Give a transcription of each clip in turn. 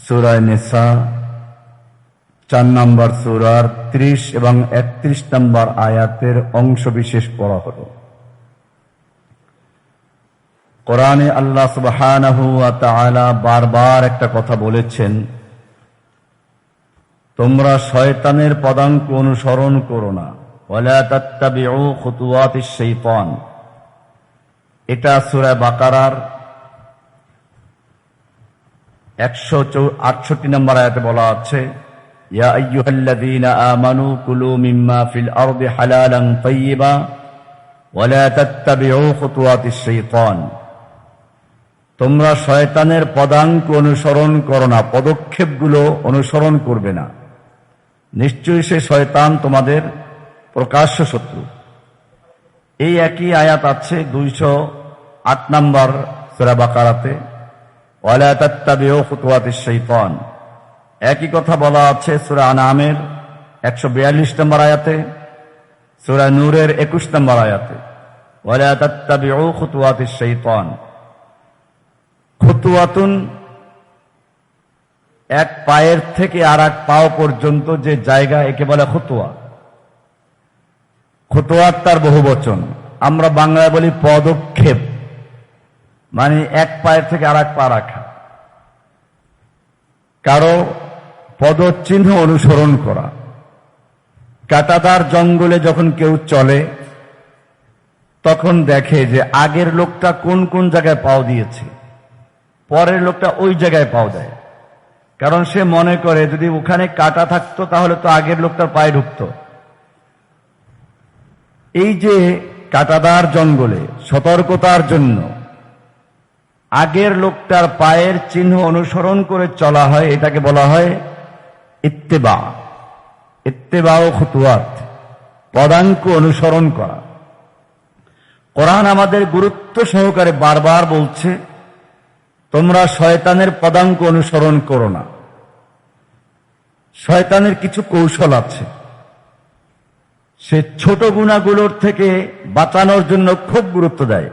সূরা নিসা 4 নম্বর সূরার 30 এবং 31 নম্বর আয়াতের অংশ বিশেষ পড়া হলো। কোরআনে আল্লাহ সুবহানাহু ওয়া তাআলা বারবার একটা কথা বলেছেন, তোমরা শয়তানের পদাঙ্ক অনুসরণ করো না, ওয়ালা তাত্তাবিউ খুতুওয়াতিশ শাইতান। এটা সূরা বাকারার 168 নম্বর আয়াতে বলা আছে, ইয়া আইয়ুহাল্লাযীনা আমানু কুলু মিম্মা ফিল আরদি হালালান তাইয়্যিবা ওয়ালা তাত্তাবিউ খুতুওয়াতিশ শাইতান। তোমরা শয়তানের পদাঙ্ক অনুসরণ করো না, পদক্ষেপগুলো অনুসরণ করবে না, নিশ্চয়ই সে শয়তান তোমাদের প্রকাশ্য শত্রু। এই একই আয়াত আছে 208 নম্বর সূরা বাকারাতে, ওয়ালা তাত্তাবিউ খুতুওয়াতিশ শাইতান। একই কথা বলা আছে সূরা আনআমের 142 নম্বর আয়াতে, সূরা নূরের 21 নম্বর আয়াতে, ওয়ালা তাত্তাবিউ খুতুওয়াতিশ শাইতান। খুতুওয়াতুন এক পায়ের থেকে আর এক পাও পর্যন্ত যে জায়গা, একে বলে খুতুয়া। খুতুয়াত তার বহুবচন, আমরা বাংলায় বলি পদক্ষেপ, মানে এক পায়ের থেকে আর এক পা রাখা, কারো পদচিহ্ন অনুসরণ করা। কাঁটাতার জঙ্গলে যখন কেউ চলে তখন দেখে যে আগের লোকটা কোন কোন জায়গায় পাও দিয়েছে, পরের লোকটা ওই জায়গায় পাও দেয়, কারণ সে মনে করে যদি ওখানে কাঁটা থাকতো তাহলে তো আগের লোকটার পায়ে ঢুকতো। এই যে কাঁটাদার জঙ্গলে সতর্কতার জন্য আগের লোকটার পায়ের চিহ্ন অনুসরণ করে চলা হয়, এটাকে বলা হয় ইত্তেবা। ইত্তেবা ও খুতুয়াত, পদাঙ্ক অনুসরণ করা। কোরআন আমাদের গুরুত্ব সহকারে বারবার বলছে, তোমরা শয়তানের পদাঙ্ক অনুসরণ করো না। শয়তানের কিছু কৌশল আছে, সে ছোট গুনাহগুলোর থেকে বাঁচানোর জন্য খুব গুরুত্ব দেয়।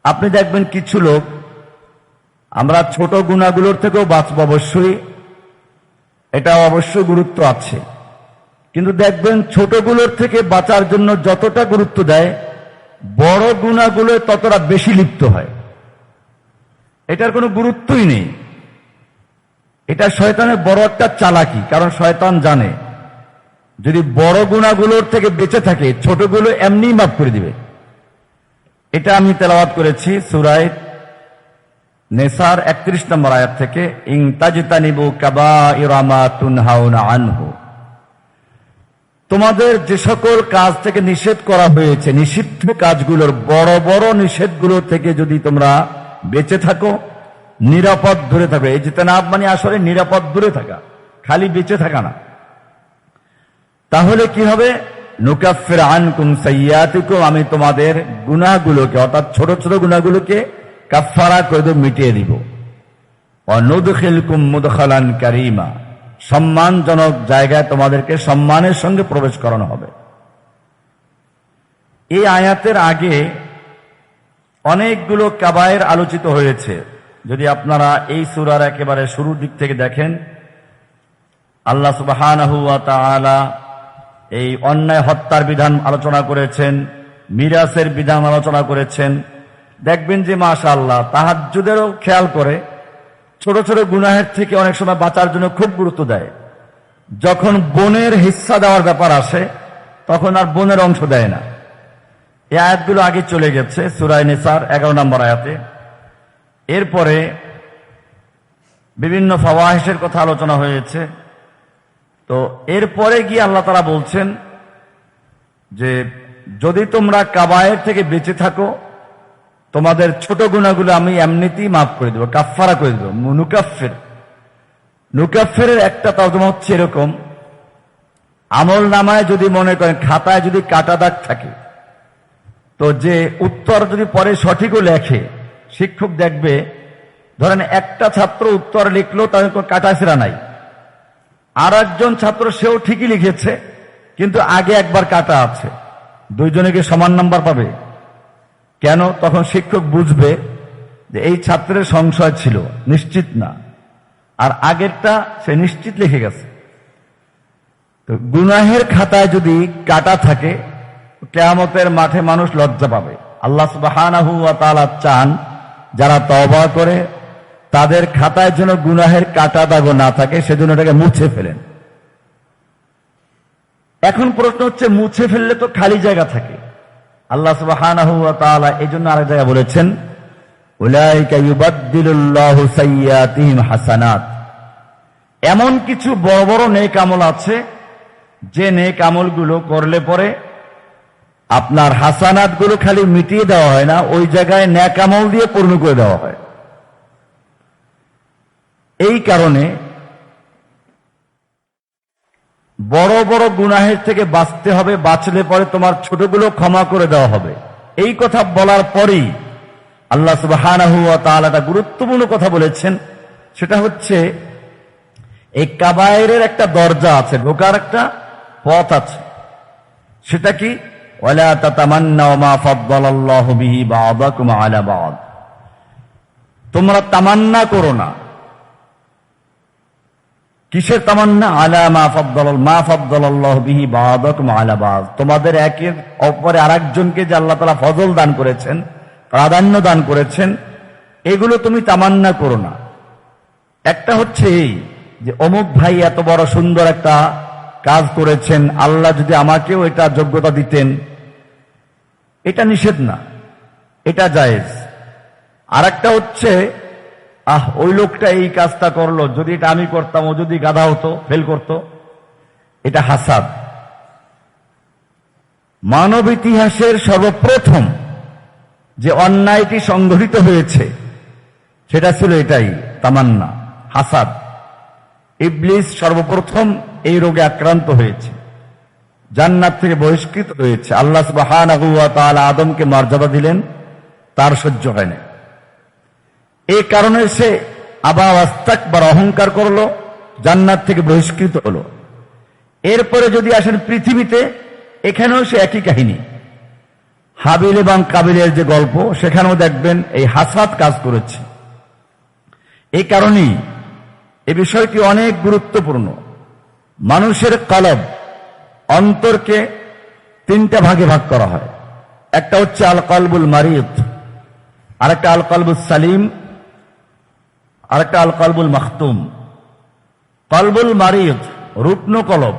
আপনি দেখবেন কিছু লোক, আমরা ছোট গুনাহগুলোর থেকেও বাঁচব, অবশ্যই এটা অবশ্যই গুরুত্ব আছে, কিন্তু দেখবেন ছোটগুলোর থেকে বাঁচার জন্য যতটা গুরুত্ব দেয়, বড় গুনাহগুলো ততটা বেশি লিপ্ত হয়। এটার কোনো গুরুত্বই নেই। এটা শয়তানের বড় একটা চালাকি, কারণ শয়তান জানে যদি বড় গুনাহগুলোর থেকে বেঁচে থাকে, ছোটগুলো এমনিই মাফ করে দিবে। এটা আমি তেলাওয়াত করেছি সূরা নিসার 31 নম্বর আয়াত থেকে, ইন তাজতানিবু কাবাইরা মা তুনহাউনা আনহু। তোমাদের যে সকল কাজ থেকে নিষেধ করা হয়েছে, নিষিদ্ধ কাজগুলোর বড় বড় নিষেধগুলো থেকে যদি তোমরা বেঁচে থাকো, নিরাপদ দূরে থাকবে। এই জিতনাব মানে আসলে নিরাপদ দূরে থাকা, খালি বেঁচে থাকা না। তাহলে কি হবে? নুকাফির আনকুম সাইয়্যাতিকুম, আমি তোমাদের গুনাহগুলোকে, অর্থাৎ ছোট ছোট গুনাহগুলোকে কাফফারা করে দেব, মিটিয়ে দিব। ওয়া নুদখিলকুম মুদখালান কারীমা, সম্মানজনক জায়গায় তোমাদেরকে সম্মানের সঙ্গে প্রবেশ করানো হবে। এই আয়াতের আগে অনেকগুলো কাবায়ের আলোচিত হয়েছে। যদি আপনারা এই সূরার একেবারে শুরুর দিক থেকে দেখেন, আল্লাহ সুবহানাহু ওয়া তাআলা এই অন্যায় হত্যার বিধান আলোচনা করেছেন, মিরাসের বিধান আলোচনা করেছেন। দেখবেন যে মাশাআল্লাহ তাহাজ্জুদেরও খেয়াল করে, ছোট ছোট গুনাহের থেকে অনেক সময় বাঁচার জন্য খুব গুরুত্ব দেয়। যখন বোনের হিস্সা দেওয়ার ব্যাপার আসে, তখন আর বোনের অংশ দেয় না। এই আয়াতগুলো আগে চলে গেছে সূরা নিসার 11 নম্বর আয়াতে। এরপরে বিভিন্ন ফাওয়াহিশের কথা আলোচনা হয়েছে। তো এরপরে গিয়ে আল্লাহ তাআলা বলছেন যে যদি তোমরা কাবায়ের থেকে বেঁচে থাকো, তোমাদের ছোট গুনাহগুলো আমি এমনিতেই মাফ করে দেব, কাফফারা করে দেব। নুকাফির, নুকাফিরের একটা তর্জমা হচ্ছে এরকম, আমল নামায় যদি মনে করেন খাতায় যদি কাটা দাগ থাকে, তো যে উত্তর যদি পরে সঠিকও লেখে, শিক্ষক দেখবে, ধরেন একটা ছাত্র উত্তর লিখলো, তার কোনো কাটা ছেঁড়া নাই, আর একজন ছাত্র সেও ঠিকই লিখেছে কিন্তু আগে একবার কাটা আছে, দুইজনে কি সমান নাম্বার পাবে? কেন? তখন শিক্ষক বুঝবে যে এই ছাত্রের সংশয় ছিল, নিশ্চিত না। আর আগেরটা সে নিশ্চিত লিখে গেছে। তো গুনাহের খাতায় যদি কাটা থাকে, কিয়ামতের মাঠে মানুষ লজ্জা পাবে। আল্লাহ সুবহানাহু ওয়া তাআলা চান যারা তওবা করে তাদের খাতায় যেন গুনাহের কাটা দাগও না থাকে, সেজন্য এটাকে মুছে ফেলেন। এখন প্রশ্ন হচ্ছে, মুছে ফেললে তো খালি জায়গা থাকে। আল্লাহ সুবহানাহু ওয়া তাআলা এজন্য আরেক জায়গায় বলেছেন, উলাইকা ইউবাদদিলুল্লাহু সাইয়্যাতিহিম হাসানাত। এমন কিছু বড় বড় নেক আমল আছে যে নেক আমলগুলো করলে পরে আপনার হাসানাত গুলো খালি মিটিয়ে দেওয়া হয় না, ওই জায়গায় নেক আমল দিয়ে পূর্ণ করে দেওয়া হয়। এই কারণে বড় বড় গুনাহের থেকে বাঁচতে হবে, বাঁচলে পরে তোমার ছোটগুলো ক্ষমা করে দেওয়া হবে। এই কথা বলার পরেই আল্লাহ সুবহানাহু ওয়া তাআলা একটা গুরুত্বপূর্ণ কথা বলেছেন, সেটা হচ্ছে এই কাবায়েরের একটা দরজা আছে, ঢোকার একটা পথ আছে। সেটা কি? ওয়ালা তাতামান্নাউ মা ফাদ্দালাল্লাহু বিহি বা'দাকুম আলা বা'দ। তোমরা তামান্না করো না। কিসের তামান্না? আলা মা ফাদ্দালাল্লাহু বিহি বা'দাকুম আলা বা'দ। তোমাদের একের অপরে আরেকজনকে যে আল্লাহ তাআলা ফজল দান করেছেন, প্রাধান্য দান করেছেন, এগুলো তুমি তামান্না করো না। একটা হচ্ছে এই যে অমুক ভাই এত বড় সুন্দর একটা কাজ করেছেন, আল্লাহ যদি আমাকেও এটা যোগ্যতা দিতেন, এটা নিষেধ না, এটা জায়েজ। আর একটা হচ্ছে ওই লোকটা এই কাজটা করলো, যদি এটা আমি করতাম, ও যদি গাধা হতো, ফেল করতো, এটা হাসাদ। মানব ইতিহাসের সর্বপ্রথম যে অন্যায়টি সংঘটিত হয়েছে সেটা ছিল এটাই, তামান্না, হাসাদ। ইবলিস সর্বপ্রথম এই রোগে আক্রান্ত হয়েছে, জান্নাত থেকে বহিষ্কৃত হয়েছে। আল্লাহ সুবহানাহু ওয়া তাআলা আদমকে মর্যাদা দিলেন, তার সহ্য হয় না। এই কারণে সে আবা ওয়াস্তাকবার, অহংকার করলো, জান্নাত থেকে বহিষ্কৃত হলো। এরপরে যদি আসেন পৃথিবীতে, এখানেও সে একই কাহিনী। হাবিল এবং কাবিলের যে গল্প, সেখানেও দেখবেন এই হাসাদ কাজ করেছে। এই কারণেই এই বিষয়টি অনেক গুরুত্বপূর্ণ। মানুষের কলব, অন্তরকে তিনটা ভাগে ভাগ করা হয়। একটা হচ্ছে আল কলবুল মারিদ, আরেকটা আল কলবুল সালিম, আরেকটা আল কলবুল মাখতুম। কলবুল মারিদ, রুগ্ন কলব,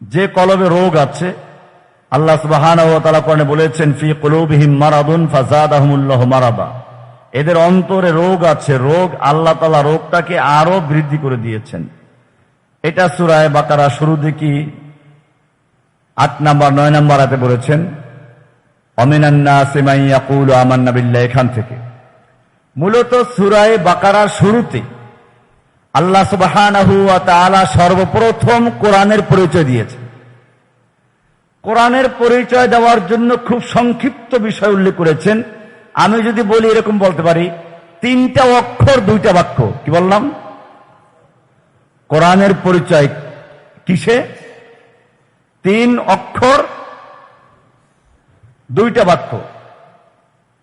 যে কলবে রোগ আছে। আল্লাহ সুবহানাহু ওয়া তাআলা কোরআনে বলেছেন, ফি কুলুবিহিম মারাদুন ফাযাদাহুমুল্লাহু মারাদা। এদের অন্তরে রোগ আছে, রোগ আল্লাহ তাআলা রোগটাকে আরো বৃদ্ধি করে দিয়েছেন। এটা সূরা বাকারা শুরু দিকে 8 নম্বর 9 নম্বর আয়াতে বলেছেন, অমিনান নাসি মান ইয়াকুলু আমান্না বিল্লাহি। এখান থেকে মূলত সূরা বাকারার শুরুতে আল্লাহ সুবহানাহু ওয়া তাআলা সর্বপ্রথম কোরআনের পরিচয় দিয়েছেন। কোরআনের পরিচয় দেওয়ার জন্য খুব সংক্ষিপ্ত বিষয় উল্লেখ করেছেন। আমি যদি বলি, এরকম বলতে পারি, 3টা অক্ষর 2টা বাক্য। কি বললাম? কোরআনের পরিচয় কিসে? 3 অক্ষর 2টা বাক্য।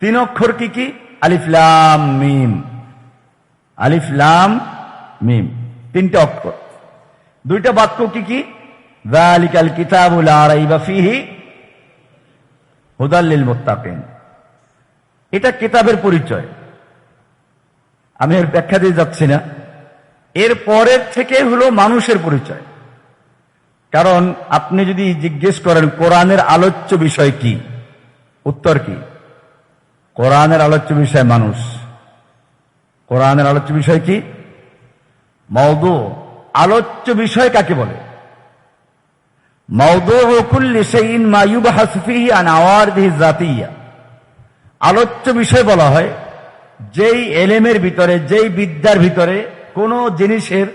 3 অক্ষর কি কি? আলিফ লাম মিম। আলিফ লাম মিম, 3টা অক্ষর। 2টা বাক্য কি কি? যালিকাল কিতাবু লা রাইবা ফীহি হুদাল লিল মুত্তাকিন। এটা কিতাবের পরিচয়। আমি এর ব্যাখ্যা দিয়ে যাচ্ছি না। এর পরের থেকে হলো মানুষের পরিচয়। কারণ আপনি যদি জিজ্ঞেস করেন কোরআনের আলোচ্য বিষয় কি, উত্তর কি? কোরআনের আলোচ্য বিষয় মানুষ। কোরআনের আলোচ্য বিষয় কি? মাওদু। আলোচ্য বিষয় কাকে বলে? মাওদুউ কুল্লি শাইইন মা ইউবহাসু ফীহি আন আওয়ারিদিহি যাতিয়্যা। আলোচ্য বিষয় বলা হয় যেই এলেমের ভিতরে, যেই বিদ্যার ভিতরে কোন জিনিসের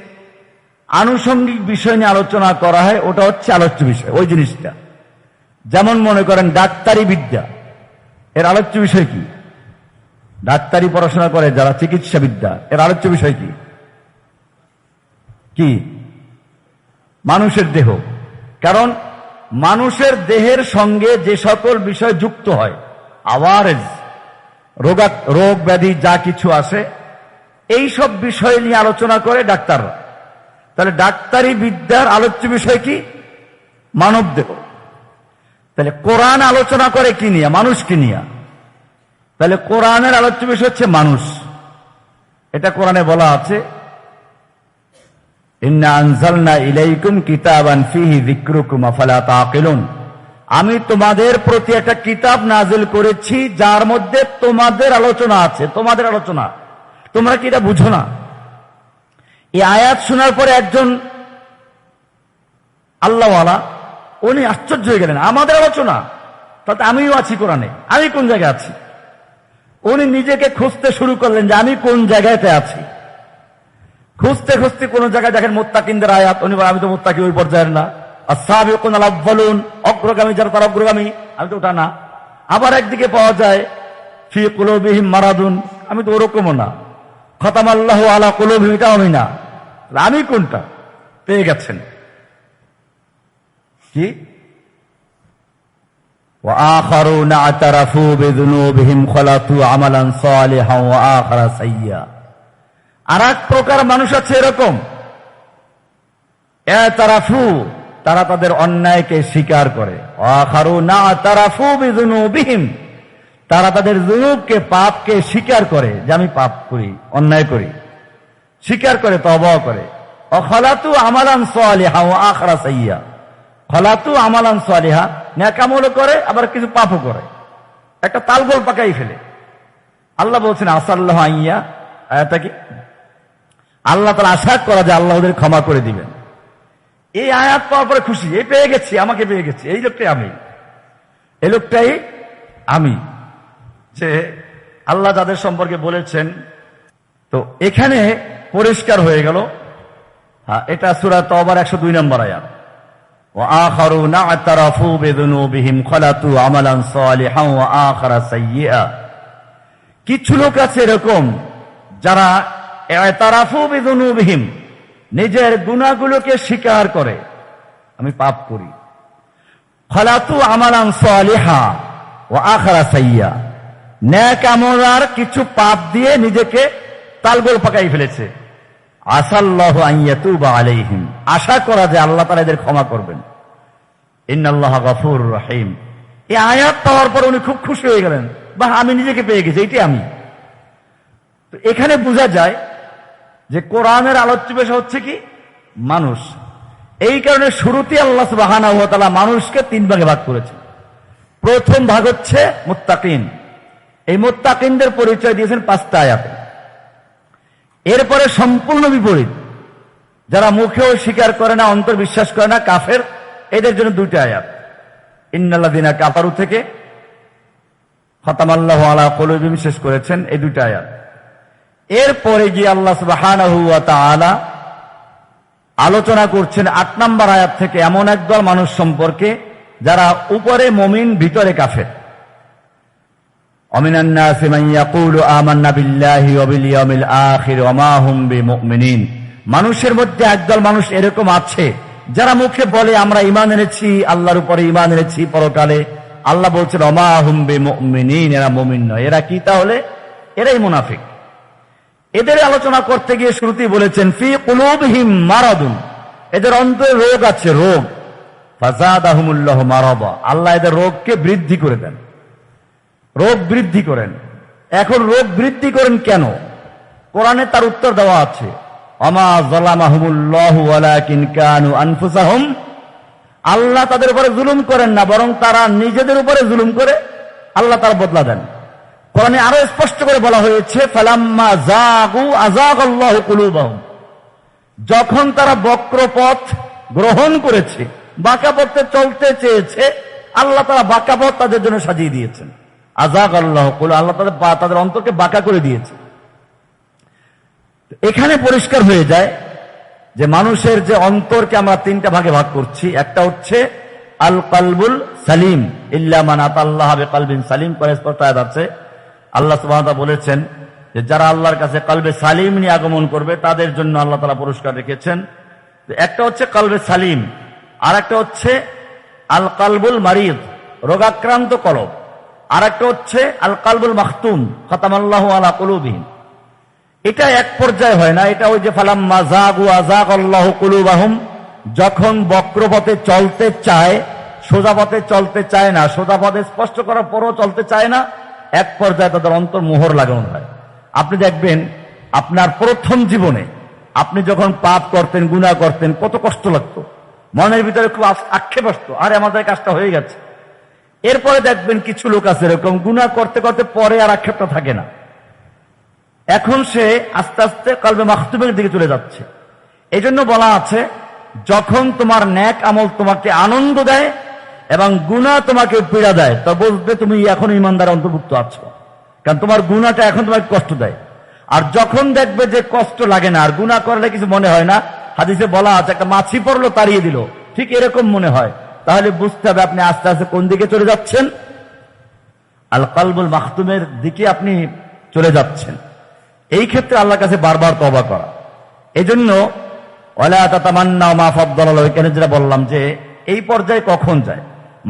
আনুষঙ্গিক বিষয় নিয়ে আলোচনা করা হয়, ওটা হচ্ছে আলোচ্য বিষয়। ওই জিনিসটা, যেমন মনে করেন ডাক্তারি বিদ্যা, এর আলোচ্য বিষয় কি? ডাক্তারি পড়াশোনা করে যারা, চিকিৎসা বিদ্যা, এর আলোচ্য বিষয় কি? কি? মানুষের দেহ। কারণ মানুষের দেহের সঙ্গে যে সকল বিষয় যুক্ত হয়, আওয়ারেজ, রোগ ব্যাধি যা কিছু আসে, এই সব বিষয় নিয়ে আলোচনা করে ডাক্তাররা। তাহলে ডাক্তারি বিদ্যার আলোচ্য বিষয় কি? মানব দেহ। তাহলে কোরআন আলোচনা করে কি নিয়ে? মানুষকে নিয়ে। তাহলে কোরআনের আলোচ্য বিষয় হচ্ছে মানুষ। এটা কোরআনে বলা আছে, ইন্না আনজালনা ইলাইকুম কিতাবান ফিহি যিকরুকুম আফালা তাআকিলুন। আমি তোমাদের প্রতি একটা কিতাব নাজিল করেছি যার মধ্যে তোমাদের আলোচনা আছে। তোমাদের আলোচনা, তোমরা কি এটা বুঝো না? এই আয়াত শোনার পরে একজন আল্লাহওয়ালা উনি আশ্চর্য হয়ে গেলেন, আমাদের আলোচনা? তাতে আমিও আছি কোরআনে, আমি কোন জায়গায় আছি? উনি নিজেকে খুঁজতে শুরু করলেন যে আমি কোন জায়গাতে আছি। খুঁজতে খুঁজতে কোন জায়গায় দেখেন মুত্তাকিনদের আয়াত, উনি বলেন আমি তো মুত্তাকি ওই পর্যায়ের না। আস-সাবিকুনাল আউয়ালুন, অগ্রগামী যারা তারা অগ্রগামী, আমি তো ওটা না। আবার একদিকে পাওয়া যায় ফি কুলুবিহিম মারাদুন, আমি তো ওরকমও না। খতামাল্লাহু আলা কুলুবিহিম, এটা আমি না। আমি কোনটা? পেয়ে গেছেন কি? ওয়া আখারুনা আতারাফু বিযুনুবিহিম খালাতু আমালান সালিহান ওয়া আখারা সাইয়্যা। আর এক প্রকার মানুষ আছে এরকম, এতারাফু, তারা তাদের অন্যায়কে স্বীকার করে। আখারুনা আতারাফু বিযুনুবিহিম, তারা তাদের যুনুবকে, পাপকে স্বীকার করে যে আমি পাপ করি, অন্যায় করি, স্বীকার করে, তওবা করে। খালাতু আমালান সালিহা ওয়া আখারা সাইয়্যা, খালাতু আমালান সালিহা, নেক আমল করে আবার কিছু পাপও করে, একটা তালগোল পাকাই ফেলে। আল্লাহ বলছেন আসাল্লাহু আইয়া, আয়াতটা কি? আল্লাহ তাআলা আশা করা যে আল্লাহ ওদের ক্ষমা করে দিবেন। এই আয়াত পাওয়ার পরে খুশি, এই পেয়ে গেছি, আমাকে পেয়ে গেছি, এই লোকটাই আমি, এই লোকটাই আমি। যে আল্লাহ যাদের সম্পর্কে বলেছেন, তো এখানে পরিষ্কার হয়ে গেল। হ্যাঁ, এটা সূরা তাওবার 102 নম্বর আয়াত। ওয়া আখারুনা আতারাফু বিযুনুবিহিম খালাতু আমালান সালিহান ওয়া আখারা সাইয়্যা। কিছু লোক আছে এরকম যারা ইতারাফু বিযুনুবিহিম, নিজের গুনাহগুলোকে স্বীকার করে, আমি পাপ করি। খালাতু আমালান সালিহা ওয়া আখারা সাইয়্যা, নেক আমল আর কিছু পাপ দিয়ে নিজেকে তালগোল পাকাই ফেলেছে। আসাল্লাহু আন ইয়াতুবা আলাইহিম, আশা করা যে আল্লাহ তাআলা এদের ক্ষমা করবেন। ইন্নাল্লাহা গফুরুর রহিম। এই আয়াত পাওয়ার পর উনি খুব খুশি হয়ে গেলেন, বাহ, আমি নিজেকে পেয়ে গেছি, এইটাই আমি। তো এখানে বোঝা যায় যে কোরআনের আলোচ্য বিষয় হচ্ছে কি? মানুষ। এই কারণে শুরুতে আল্লাহ সুবহানাহু ওয়া তাআলা মানুষকে 3 ভাগে ভাগ করেছেন। প্রথম ভাগ হচ্ছে মুত্তাকিন। এই মুত্তাকিনদের পরিচয় দিয়েছেন 5টা আয়াতে। এরপরে সম্পূর্ণ বিপরীত, যারা মুখেও স্বীকার করে না, অন্তর বিশ্বাস করে না, কাফের, এদের জন্য 2টা আয়াত। ইন্নাল্লাযীনা কাফারু থেকে খতামাল্লাহু আলা কুলুবিহিম শেষ করেছেন, এই 2টা আয়াত। এরপরে গিয়ে আল্লাহ সুবহানাহু ওয়া তাআলা আলোচনা করছেন 8 নম্বর আয়াত থেকে এমন একদল মানুষ সম্পর্কে যারা উপরে মুমিন, ভিতরে কাফের। ওয়ামিনান নাসি মান ইয়াকুলু আমান্না বিল্লাহি ওয়া বিল ইয়াউমিল আখির ওয়া মা হুম বিমুমিনিন। মানুষের মধ্যে একদল মানুষ এরকম আছে যারা মুখে বলে আমরা ঈমান এনেছি, আল্লাহর উপরে ঈমান এনেছি, পরকালে। আল্লাহ বলছেন ওয়া মা হুম বিমুমিনিন, এরা মুমিন নয়। এরা কি তাহলে? এরাই মুনাফিক। এদের আলোচনা করতে গিয়ে শুরুতেই বলেছেন ফি কুলুবিহিম মারাদুন, এদের অন্তরে রোগ আছে, রোগ। ফাযাদাহুমুল্লাহু মারাদা, আল্লাহ এদের রোগকে বৃদ্ধি করে দেন, রোগ বৃদ্ধি করেন। এখন রোগ বৃদ্ধি করেন কেন? কোরআনে তার উত্তর দেওয়া আছে। ওয়ামা যালামাহুমুল্লাহু ওয়ালাকিন কানু আনফুসাহুম, আল্লাহ তাদের উপরে জুলুম করেন না, বরং তারা নিজেদের উপরে জুলুম করে আল্লাহ তার বদলা দেন। কোরআনে আরো স্পষ্ট করে বলা হয়েছে ফালাম্মা যাগু আযাগাল্লাহু কুলুবাহুম, যখন তারা বক্র পথ গ্রহণ করেছে, বাঁকা পথে চলতে চেয়েছে, আল্লাহ তারা বাঁকা পথ তাদের জন্য সাজিয়ে দিয়েছেন। আযাগাল্লাহু কুলুবাহুম, আল্লাহ তাদের অন্তরকে বাঁকা করে দিয়েছে। এখানে পরিষ্কার হয়ে যায় যে মানুষের যে অন্তরকে আমরা 3টা ভাগে ভাগ করছি। একটা হচ্ছে আল কলবুল সালিম, ইল্লা মান আতাল্লাহ বিকলবিন সালিম, করে স্পষ্ট আয়াত আছে। আল্লাহ সুবহানাহু ওয়া তাআলা বলেছেন যে যারা আল্লাহর কাছে কলবে সালিম নিয়ে আগমন করবে তাদের জন্য আল্লাহ তাআলা পুরস্কার রেখেছেন। একটা হচ্ছে কলবে সালিম, আর একটা হচ্ছে আল কলবুল মারিদ, রোগাক্রান্ত কলব, আর একটা হচ্ছে আল কলবুল মাখতুম, খতামাল্লাহু আলা কুলুবিহিম। এটা এক পর্যায়ে হয় না, এটা ওই যে ফালাম্মা যাগু আযাগাল্লাহু কুলুবাহুম, যখন বক্রপথে চলতে চায়, সোজা পথে চলতে চায় না, সোজা পথে স্পষ্ট করার পরও চলতে চায় না, এক পর্যায়ে তাদের অন্তর মোহর লাগানো হয়। আপনি দেখবেন আপনার প্রথম জীবনে আপনি যখন পাপ করতেন, গুনাহ করতেন, কত কষ্ট লাগতো, মনের ভিতরে খুব আক্ষেপ আসতো, আরে আমাদের কাজটা হয়ে গেছে। এরপরে দেখবেন কিছু লোক আছে এরকম, গুনাহ করতে করতে পরে আর আক্ষেপটা থাকে না, এখন সে আস্তে আস্তে কলবে মাখতুমের দিকে চলে যাচ্ছে। এই জন্য বলা আছে, যখন তোমার নেক আমল তোমাকে আনন্দ দেয় এবং গুনাহ তোমাকে পীড়া দেয়, তো বুঝবে তুমি এখন ইমানদার অন্তর্ভুক্ত আছো, কারণ তোমার গুনাহটা এখন তোমাকে কষ্ট দেয়। আর যখন দেখবে যে কষ্ট লাগে না, আর গুনাহ করলে কিছু মনে হয় না, হাদিসে বলা আছে একটা মাছি পড়লো তাড়িয়ে দিল, ঠিক এরকম মনে হয়, তাহলে বুঝতে হবে আপনি আস্তে আস্তে কোন দিকে চলে যাচ্ছেন, আল কলবুল মাখতুমের দিকে আপনি চলে যাচ্ছেন। এই ক্ষেত্রে আল্লাহর কাছে বারবার তওবা করা। এজন্য ওয়ালা তাতামান্নাউ মা ফাদ্দালাল্লাহু, এখানে যেটা বললাম যে এই পর্যায়ে কখন যায়,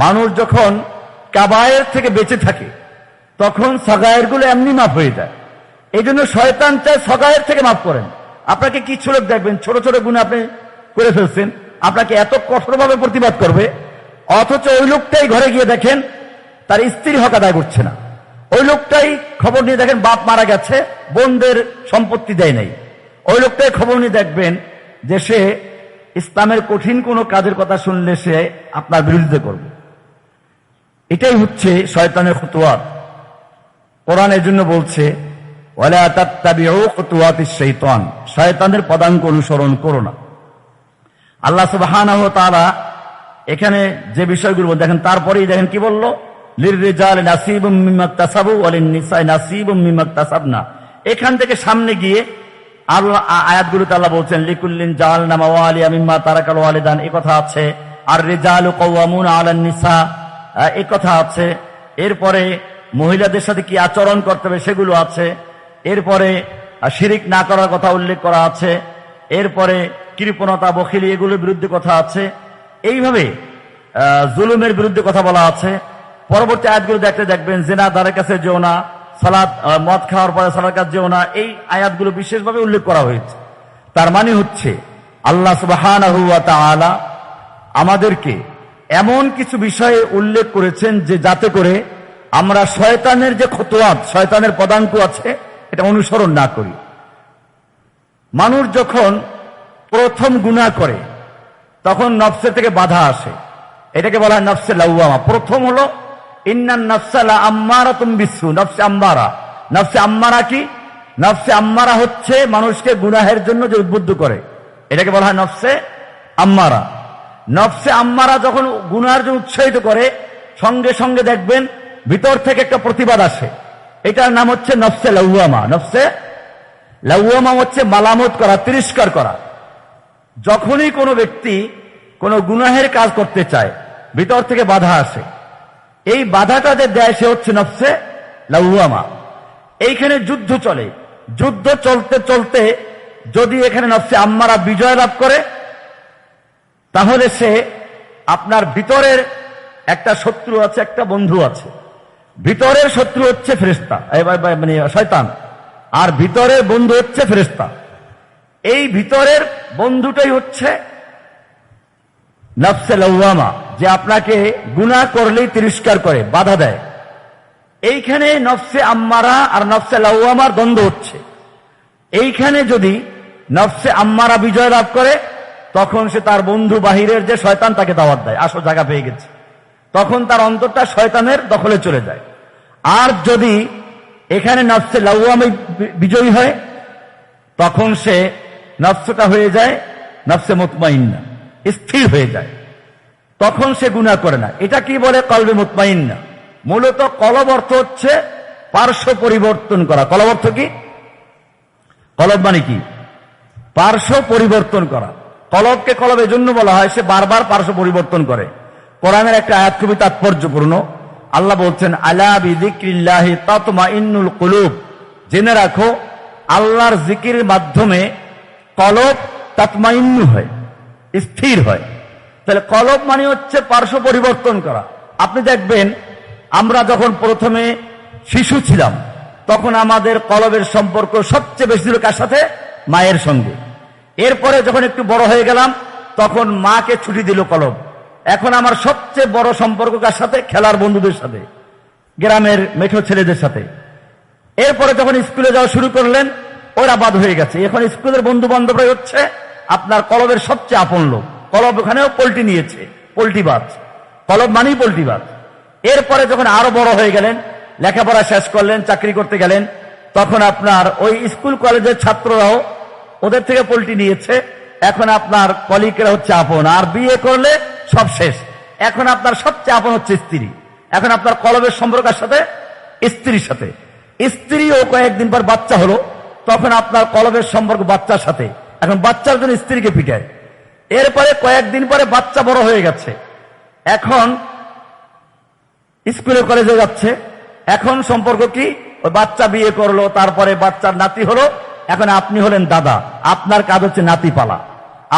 মানুষ যখন কাবায়ের থেকে বেঁচে থাকে তখন সাগায়ের গুলো এমনি মাফ হয়ে যায়। এই জন্য শয়তান চায় সগায়ের থেকে মাফ করেন। আপনাকে কিছু লোক দেখবেন ছোট ছোট গুনাহ আপনি করে ফেলছেন, আপনাকে এত কঠোরভাবে প্রতিবাদ করবে, অথচ ওই লোকটাই ঘরে গিয়ে দেখেন তার স্ত্রীর হক আদায় করছে না, ওই লোকটাই খবর নিয়ে দেখেন বাপ মারা গেছে, বোনদের সম্পত্তি দেয় নাই, ওই লোকটাই খবর নিয়ে দেখবেন যে সে ইসলামের কঠিন কোনো কাজের কথা শুনলে সে আপনার বিরোধিতা করবে। এটাই হচ্ছে শয়তানের খুতুয়াত। কোরআন এর জন্য বলছে ওয়ালা তাত্তাবিউ খুতুওয়াতিশ শাইতান, শয়তানের পদাঙ্ক অনুসরণ করো না। আল্লাহ সুবহানাহু ওয়া তাআলা এখানে যে বিষয়গুলো দেখেন, তারপরেই দেখেন কি বলল, লিররিজালি নাসিবুম মিম্মা ইকতাসাবু ওয়া লিন-নিসাই নাসিবুম মিম্মা ইকতাসাবনা। এখান থেকে সামনে গিয়ে আল্লাহ আয়াতগুলোতে আল্লাহ বলছেন লিকুল্লিন জাআলনা মাওয়ালিয়া মিম্মা তারাকাল ওয়ালিদান, এই কথা আছে, আর রিজালু কাওয়ামুনা আলান নিসা, এই কথা আছে। এরপরে মহিলাদের সাথে কি আচরণ করতে হবে সেগুলো আছে, এরপরে শিরিক না করার কথা উল্লেখ করা আছে, এরপরে কৃপণতা, বখিলি, এগুলোর বিরুদ্ধে কথা আছে, এইভাবে জুলুমের বিরুদ্ধে কথা বলা আছে। পরবর্তী আয়াতগুলো দেখতে দেখবেন জিনা দ্বারের কাছে যেও না, সালাত মদ খাওয়ার পরে সালার কাছে যেও না, এই আয়াতগুলো বিশেষভাবে উল্লেখ করা হয়েছে। তার মানে হচ্ছে আল্লাহ সুবহানাহু ওয়া তাআলা আমাদেরকে এমন কিছু বিষয়ে উল্লেখ করেছেন যে যাতে করে আমরা শয়তানের যে খুতুওয়াত, শয়তানের পদাঙ্ক আছে, এটা অনুসরণ না করি। মানুষ যখন প্রথম গুনাহ করে তখন নফসের থেকে বাধা আসে, এটাকে বলা হয় নফসে লাওয়ামা। প্রথম হলো ইন্নান নাফসা লাআম্মারাতুম বিসসু, নফসে আম্মারা। নফসে আম্মারা কি? নফসে আম্মারা হচ্ছে মানুষকে গুনাহের জন্য যে উদ্বুদ্ধ করে, এটাকে বলা হয় নফসে আম্মারা। নফসে আম্মারা যখন গুনাহের জন্য উৎসাহিত করে, সঙ্গে সঙ্গে দেখবেন ভিতর থেকে একটা প্রতিবাদ আসে, এটার নাম হচ্ছে নফসে লাওয়ামা। নফসে লাওয়ামা হচ্ছে মালামত করা, তিরস্কার করা। যখনই কোনো ব্যক্তি কোনো গুনাহের কাজ করতে চায়, ভিতর থেকে বাধা আসে, এই বাধাটা যে দেয় সে হচ্ছে নফসে লাওয়ামা। এইখানে যুদ্ধ চলে, যুদ্ধ চলতে চলতে যদি এখানে নফসে আম্মারা বিজয় লাভ করে, তাহলে সে আপনার ভিতরের একটা শত্রু আছে, একটা বন্ধু আছে। ভিতরের শত্রু হচ্ছে ফেরেশতা, মানে শয়তান, আর ভিতরের বন্ধু হচ্ছে ফেরেশতা। এই ভিতরের বন্ধুটাই হচ্ছে নফসে লাওয়ামা, যে আপনাকে গুনাহ করলেই তিরস্কার করে, বাধা দেয়। এইখানে নফসে আম্মারা আর নফসে লাওয়ামার দ্বন্দ্ব হচ্ছে। এইখানে যদি নফসে আম্মারা বিজয় লাভ করে, তখন সে তার বন্ধু বাহিরের যে শয়তান তাকে দাওয়াত দেয়, আসো জায়গা পেয়ে গেছে, তখন তার অন্তরটা শয়তানের দখলে চলে যায়। আর যদি এখানে নফসে লাওয়ামা বিজয়ী হয়, তখন সে নফসটা হয়ে যায় নফসে মুতমাইন্না, স্থির হয়ে যায়, তখন সে গুনাহ করে না। এটা কি বলে কলবে মুতমাইন্না? মূলত কলব অর্থ হচ্ছে পার্শ্ব পরিবর্তন করা। কলব অর্থ কি? কলব মানে কি? পার্শ্ব পরিবর্তন করা। কলবকে কলব এজন্য বলা হয় সে বারবার পার্শ্ব পরিবর্তন করে। কোরআনের একটা আয়াত খুবই তাৎপর্যপূর্ণ। আল্লাহ বলছেন আলা বিযিক্রিল্লাহি তাতমাইন্নুল কুলুব, জেনে রাখো আল্লাহর জিকিরের মাধ্যমে কলব তাতমাইন্নু হয়, স্থির হয়। তাহলে কলব মানে হচ্ছে পার্শ্ব পরিবর্তন করা। আপনি দেখবেন আমরা যখন প্রথমে শিশু ছিলাম, তখন আমাদের কলবের সম্পর্ক সবচেয়ে বেশি ছিল কার সাথে? মায়ের সঙ্গে। এরপরে যখন একটু বড় হয়ে গেলাম তখন মাকে ছুটি দিল কলব। এখন আমার সবচেয়ে বড় সম্পর্ক কার সাথে? খেলার বন্ধুদের সাথে, গ্রামের মেঠো ছেলেদের সাথে। এরপরে যখন স্কুলে যাওয়া শুরু করলেন ওরা বাদ হয়ে গেছে। এখন স্কুলের বন্ধু বান্ধবরাই হচ্ছে আপনার কলবের সবচেয়ে আপন লোক। কলব ওখানেও পল্টি নিয়েছে, পল্টিবাজ। কলব মানেই পল্টিবাজ। এরপরে যখন আরো বড় হয়ে গেলেন, লেখাপড়া শেষ করলেন, চাকরি করতে গেলেন, তখন আপনার ওই স্কুল কলেজের ছাত্ররাও ওদের থেকে পল্টি নিয়েছে। এখন আপনার কলিগরা হচ্ছে আপন, আর বিয়ে করলে সব শেষ। এখন আপনার সবচেয়ে আপন হচ্ছে স্ত্রী। এখন আপনার কলবের সম্পর্কের সাথে স্ত্রীর সাথে। স্ত্রীও কয়েকদিন পর বাচ্চা হলো, তখন আপনার কলবের সম্পর্ক বাচ্চার সাথে। এখন বাচ্চার জন্য স্ত্রীকে পিটায়। এরপরে কয়েকদিন পরে বাচ্চা বড় হয়ে গেছে, এখন স্কুলে কলেজে যাচ্ছে। এখন সম্পর্ক কি? ওই বাচ্চা বিয়ে করলো, তারপরে বাচ্চার নাতি হলো, এখন আপনি হলেন দাদা, আপনার কাজ হচ্ছে নাতি পালা।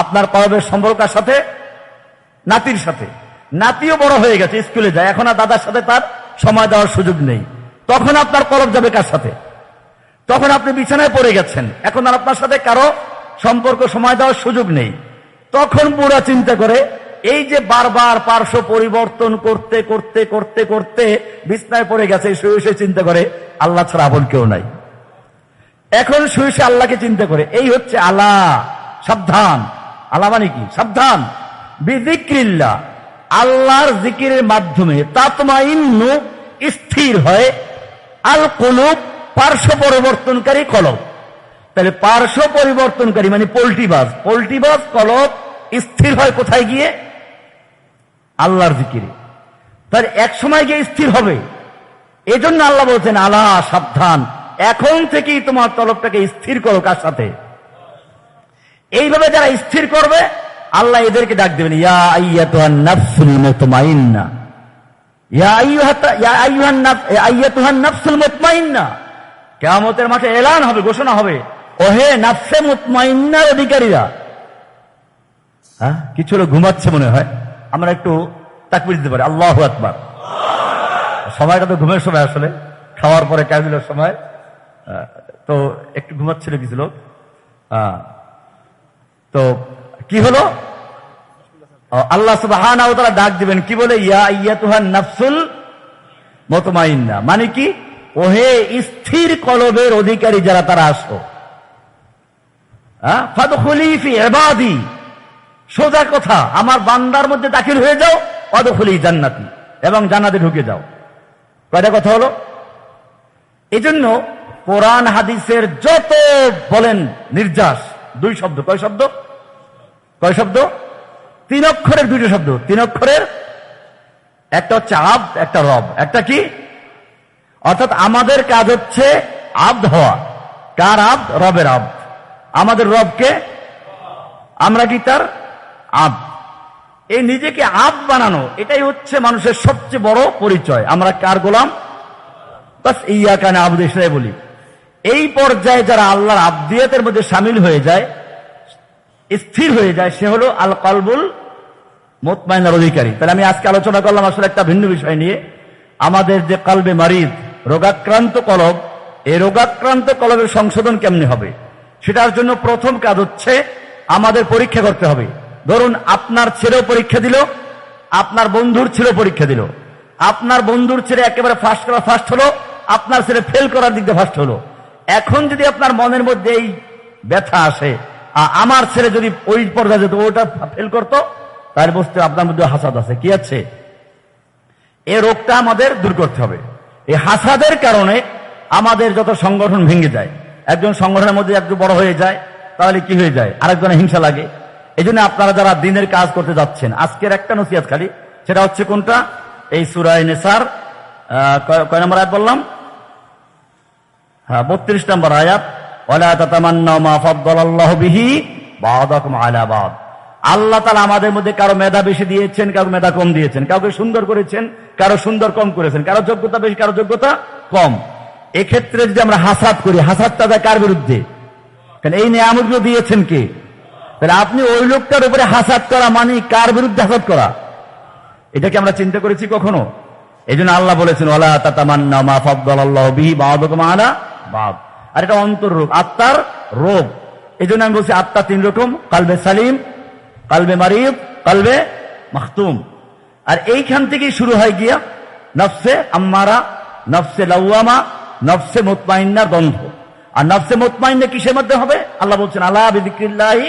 আপনার কলবের সম্পর্কের সাথে নাতির সাথে। নাতিও বড় হয়ে গেছে, স্কুলে যায়, এখন আর দাদার সাথে তার সময় দেওয়ার সুযোগ নেই। তখন আপনার কলব যাবে কার সাথে? তখন আপনি বিছানায় পড়ে গেছেন, এখন আর আপনার সাথে কারো সম্পর্ক সময় দেওয়ার সুযোগ নেই। তখন পুরা চিন্তা করে এই যে বারবার পার্শ্ব পরিবর্তন করতে করতে করতে করতে বিছনায় পড়ে গেছে, শুয়ে চিন্তা করে আল্লাহ ছাড়া আপন কেউ নাই। এখন শুয়ে আল্লাহকে চিন্তা করে, এই হচ্ছে আলা, সাবধান। আলা মানে কি? সাবধান। বিযিক্রিল্লাহ, আল্লাহর জিকিরের মাধ্যমে তাতমাইন্নু, স্থির হয়, আল কুলুব, পার্শ্ব পরিবর্তনকারী কলব। তাহলে পার্শ্ব পরিবর্তনকারী মানে পোল্টিবাজ। পোল্টিবাজ কলব স্থির হয় কোথায় গিয়ে? আল্লাহর জিকিরে। তার এক সময় গিয়ে স্থির হবে। এজন্য আল্লাহ বলছেন আলা, সাবধান, এখন থেকেই তোমার তলবটাকে স্থির করো কার সাথে? এইভাবে যারা স্থির করবে আল্লাহ এদেরকে ডাক দেবেন, ইয়া আইয়াতুহান নাফসুল মুতমাইন্না, ইয়া আইয়াতুহান নাফসুল মুতমাইন্না। কিয়ামতের মাঠে এলান হবে, ঘোষণা হবে, ওহে নাফসে মুতমাইন্নার অধিকারীরা। হ্যাঁ, কিছু লোক ঘুমাচ্ছে মনে হয়, আমরা একটু তাকবীর দিতে পারি, আল্লাহু আকবার। সময়টা তো ঘুমের সময়, আসলে খাওয়ার পরে কাজের সময়, তো একটু ঘুমাচ্ছিল কিছু লোক। তো কি হলো? আল্লাহ সুবহানাহু ওয়া তাআলা ডাক দিবেন, কি বলে? ইয়া আইয়াতুহান নাফসুল মুতমাইন্না, মানে কি? ওহে স্থির কলবের অধিকারী যারা, তারা আসো। ফাদখুলি ফি ইবাদি, সোজা কথা, আমার বান্দার মধ্যে দাখিল হয়ে যাও। ওয়াদখুলি জান্নাতি, এবং জান্নাতে ঢুকে যাও। কয়টা কথা হলো? এজন্য কোরআন হাদিসের যত বলেন নির্যাস, দুই শব্দ। কয় শব্দ? কয় শব্দ? 3 অক্ষরের 2টো শব্দ। 3 অক্ষরের, একটা হচ্ছে আব্দ, একটা রব। একটা কি? অর্থাৎ আমাদের কাজ হচ্ছে আব্দ হওয়া। কার আব্দ? রবের আব্দ। আমাদের রবকে, আমরা কি তার আব্দ। এই নিজেকে আব্দ বানানো, এটাই হচ্ছে মানুষের সবচেয়ে বড় পরিচয়। আমরা কার গোলাম? বাস ইয়াকা না'বুদু সেটাই বলি। এই পর্যায়ে যারা আল্লাহর আব্দিয়াতের মধ্যে শামিল হয়ে যায়, স্থির হয়ে যায়, সে হলো আল কলবুল মুতমাইন্নার অধিকারী। তাহলে আমি আজকে আলোচনা করলাম আসলে একটা ভিন্ন বিষয় নিয়ে। আমাদের যে কলবে মারিদ, রোগাক্রান্ত কলব, এই রোগাক্রান্ত কলবের সংশোধন কেমনে হবে? সেটার জন্য প্রথম কাজ হচ্ছে আমাদের পরীক্ষা করতে হবে। ধরুন আপনার ছেলেও পরীক্ষা দিল, আপনার বন্ধুর ছেলেও পরীক্ষা দিল। আপনার বন্ধুর ছেলে একেবারে ফার্স্ট হলো, আপনার ছেলে ফেল করার দিক দিয়ে ফার্স্ট হলো। এখন যদি আপনার মনের মধ্যে এই ব্যথা আসে, আমার ছেলে যদি ওই পর্যায়ে যেত, ওটা ফেল করতো, তাহলে বুঝতে আপনার মধ্যে হাসাদ আছে। কি আছে? এই রোগটা আমাদের দূর করতে হবে। এই হাসাদের কারণে আমাদের যত সংগঠন ভেঙে যায়, একজন সংগঠনের মধ্যে একটু বড় হয়ে যায়, তাহলে কি হয়ে যায়? আরেকজনের হিংসা লাগে। এই জন্য আপনারা যারা দিনের কাজ করতে যাচ্ছেন, আজকের একটা নসিহত খালি, সেটা হচ্ছে কোনটা? এই সূরা নিসার কয় নম্বর আয়াত বললাম? 32 নম্বর আয়াত। ওয়ালা তাতামান্নাউ মা ফাদ্দালাল্লাহু বিহি বা'দাকুম আলা বা'দ। আল্লাহ তাআলা আমাদের মধ্যে কারো মেধা বেশি দিয়েছেন, কারো মেধা কম দিয়েছেন, কাউকে সুন্দর করেছেন, কারো সুন্দর কম করেছেন, কারো যোগ্যতা বেশি, কারো যোগ্যতা কম। এক্ষেত্রে যদি আমরা হাসাদ করি, হাসাদটা দেয় কার বিরুদ্ধে? কারণ এই নিয়ামতগুলো দিয়েছেন কে? তাহলে আপনি ওই লোকটার উপরে হাসাদ করা মানে কার বিরুদ্ধে হাসাদ করা? এটা কি আমরা চিন্তা করেছি কখনো? এই জন্য আল্লাহ বলেছেন ওয়ালা তাতামান্না মা ফাদ্দালাল্লাহু বিহি বা'দাকুম আলা বা'দ। আর এটা অন্তর রোগ, আত্মার রোগ। এই জন্য আমি বলছি আত্মা তিন রকম, কালবে সালিম, কালবে মারিদ, কালবে মাখতুম। আর এইখান থেকেই শুরু হয় গিয়া নফসে আম্মারা, নফসে লাওয়ামা, নফসে মুতমাইন্নার দ্বন্দ্ব। আর নফসে মুতমাইন্না কিসের মধ্যে হবে? আল্লাহ বলছেন আলা বিযিক্রিল্লাহি,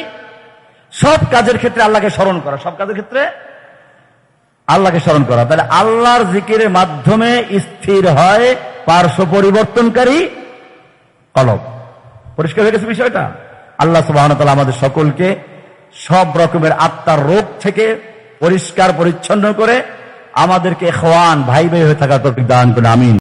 সব কাজের ক্ষেত্রে আল্লাহকে স্মরণ করা, সব কাজের ক্ষেত্রে আল্লাহকে স্মরণ করা। তাহলে আল্লাহর জিকিরের মাধ্যমে স্থির হয় পার্শ্ব পরিবর্তনকারী কলব। পরিষ্কার হয়ে গেছে বিষয়টা? আল্লাহ সুবহানাহু ওয়া তাআলা আমাদের সকলকে সব রকমের আত্মার রোগ থেকে পরিষ্কার পরিচ্ছন্ন করে আমাদেরকে ইখওয়ান, ভাই ভাই হয়ে থাকার তৌফিক দান করুন, আমিন।